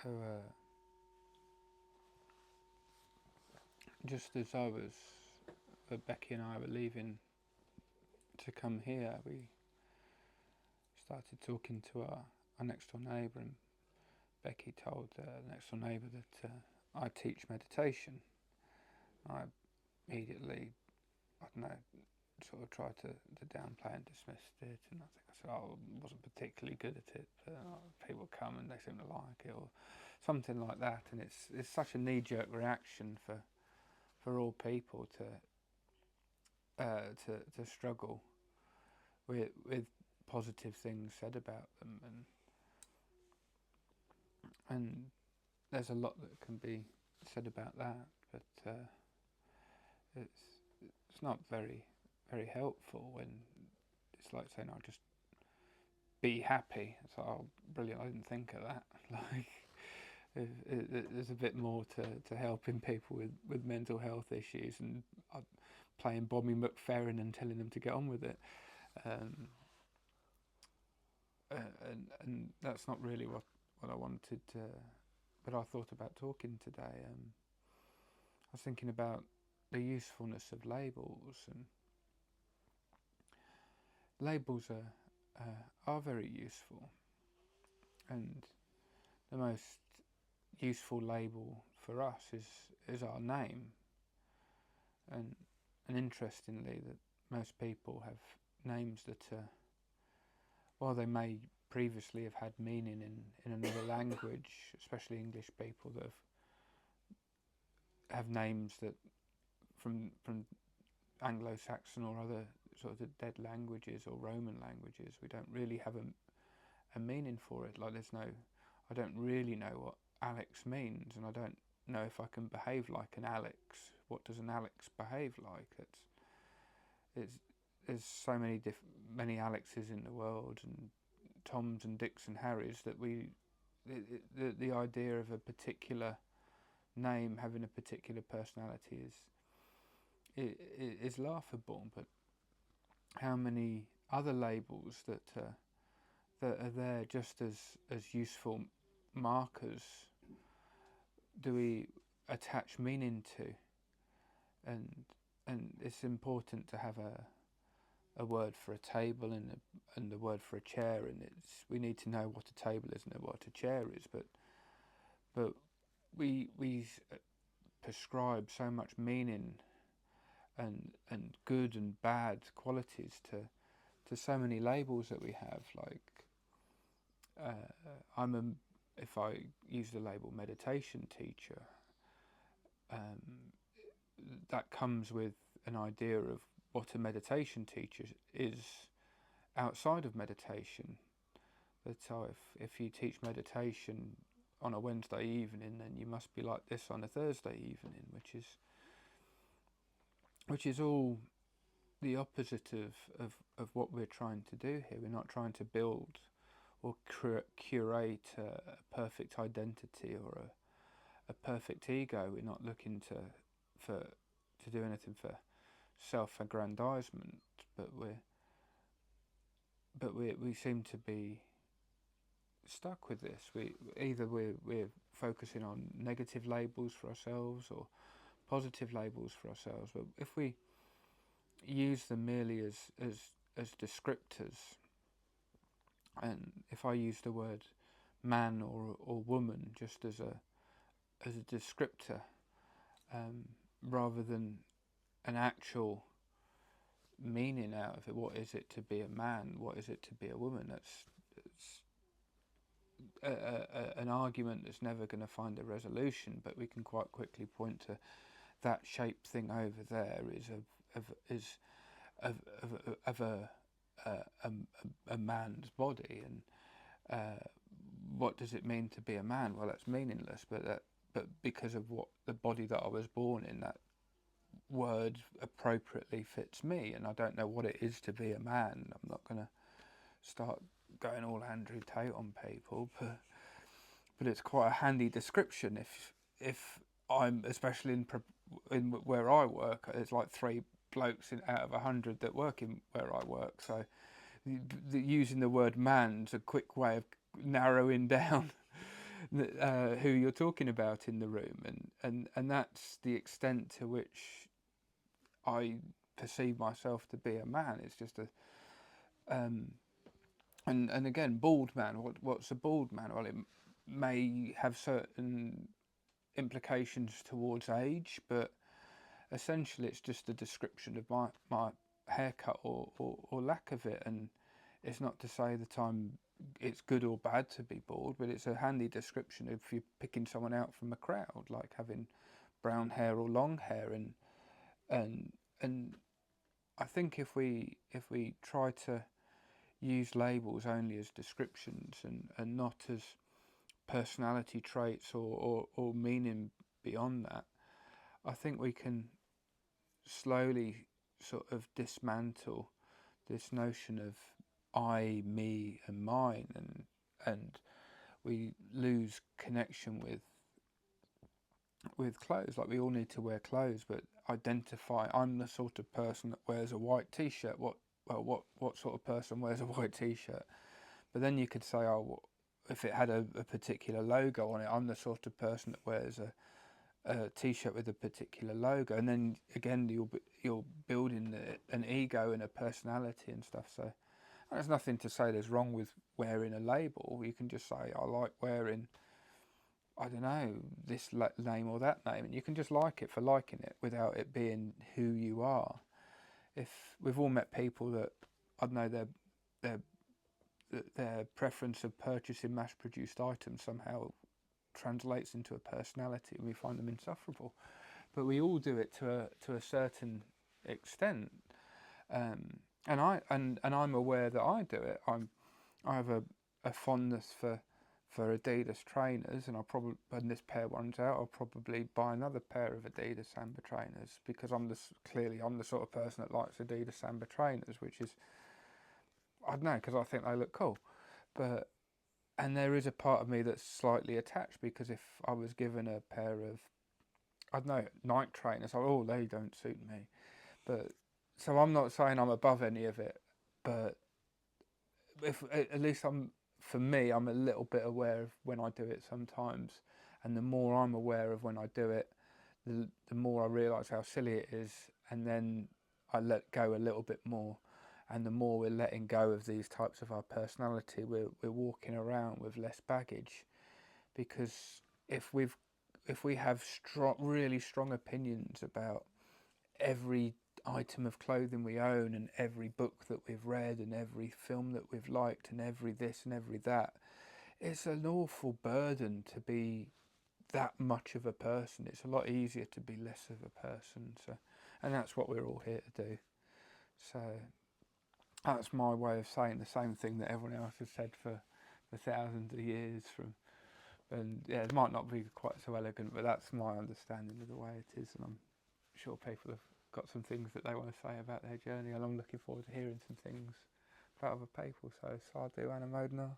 So, just as Becky and I were leaving to come here, we started talking to our next door neighbour, and Becky told the next door neighbour that I teach meditation. I immediately, I don't know, sort of tried to downplay and dismissed it, and I think I said, I wasn't particularly good at it, but people come and they seem to like it, or something like that, and it's such a knee-jerk reaction for all people to struggle with positive things said about them, and there's a lot that can be said about that, but it's it's not very helpful when it's like saying, "I'll just be happy." It's like, oh, brilliant! I didn't think of that. Like, there's a bit more to helping people with mental health issues, and playing Bobby McFerrin and telling them to get on with it. Um, and that's not really what I wanted to, but I thought about talking today. I was thinking about the usefulness of labels, and labels are very useful, and the most useful label for us is our name, and interestingly, that most people have names that while they may previously have had meaning in another language, especially English people that have names that from Anglo-Saxon or other sort of dead languages or Roman languages, we don't really have a meaning for it. Like I don't really know what Alex means, and I don't know if I can behave like an Alex. What does an Alex behave like? It's there's so many Alexes in the world, and Toms and Dicks and Harrys, that the idea of a particular name having a particular personality is laughable. But how many other labels that are there just as useful markers do we attach meaning to? And it's important to have a word for a table and a word for a chair, and we need to know what a table is and what a chair is, but we prescribe so much meaning and good and bad qualities to so many labels that we have. Like if I use the label meditation teacher, that comes with an idea of what a meditation teacher is outside of meditation. That if you teach meditation on a Wednesday evening, then you must be like this on a Thursday evening, which is all the opposite of what we're trying to do here. We're not trying to build or curate a perfect identity or a perfect ego. We're not looking to do anything for self-aggrandizement, but we seem to be stuck with this. We're focusing on negative labels for ourselves or positive labels for ourselves. But if we use them merely as descriptors, and if I use the word man or woman just as a descriptor, rather than an actual meaning out of it, what is it to be a man? What is it to be a woman? That's an argument that's never going to find a resolution. But we can quite quickly point to that shaped thing over there is of a man's body, and what does it mean to be a man? Well, that's meaningless, but because of what the body that I was born in, that word appropriately fits me, and I don't know what it is to be a man. I'm not going to start going all Andrew Tate on people, but it's quite a handy description if I'm, especially in where I work, there's like 3 blokes out of 100 that work in where I work, so using the word man's a quick way of narrowing down who you're talking about in the room, and that's the extent to which I perceive myself to be a man. It's just a and again, bald man. What's a bald man? Well, it may have certain implications towards age, but essentially it's just a description of my haircut or lack of it. And it's not to say that it's good or bad to be bald, but it's a handy description if you're picking someone out from a crowd, like having brown hair or long hair. And I think if we try to use labels only as descriptions and not as personality traits or meaning beyond that, I think we can slowly sort of dismantle this notion of I, me, and mine, and we lose connection with clothes. Like, we all need to wear clothes, but identify. I'm the sort of person that wears a white T-shirt. What sort of person wears a white T-shirt? But then you could say, oh, if it had a particular logo on it, I'm the sort of person that wears a T-shirt with a particular logo, and then again you're building an ego and a personality and stuff. So there's nothing to say there's wrong with wearing a label. You can just say, I like wearing, I don't know, this name or that name, and you can just like it for liking it without it being who you are. If we've all met people that, I don't know, their preference of purchasing mass-produced items somehow translates into a personality, and we find them insufferable. But we all do it to a certain extent, and I'm aware that I do it. I have a fondness for Adidas trainers, and when this pair runs out, I'll probably buy another pair of Adidas Samba trainers, because I'm the sort of person that likes Adidas Samba trainers, which is, I don't know, because I think they look cool. And there is a part of me that's slightly attached, because if I was given a pair of, I don't know, Nike trainers, they don't suit me. But so I'm not saying I'm above any of it, but if at least for me, I'm a little bit aware of when I do it sometimes, and the more I'm aware of when I do it, the more I realise how silly it is, and then I let go a little bit more. And the more we're letting go of these types of our personality, we're walking around with less baggage. Because if we have really strong opinions about every item of clothing we own, and every book that we've read, and every film that we've liked, and every this and every that, it's an awful burden to be that much of a person. It's a lot easier to be less of a person. So, and that's what we're all here to do. So that's my way of saying the same thing that everyone else has said for thousands of years. And yeah, it might not be quite so elegant, but that's my understanding of the way it is, and I'm sure people have got some things that they want to say about their journey, and I'm looking forward to hearing some things about other people. So sadhu anumodana.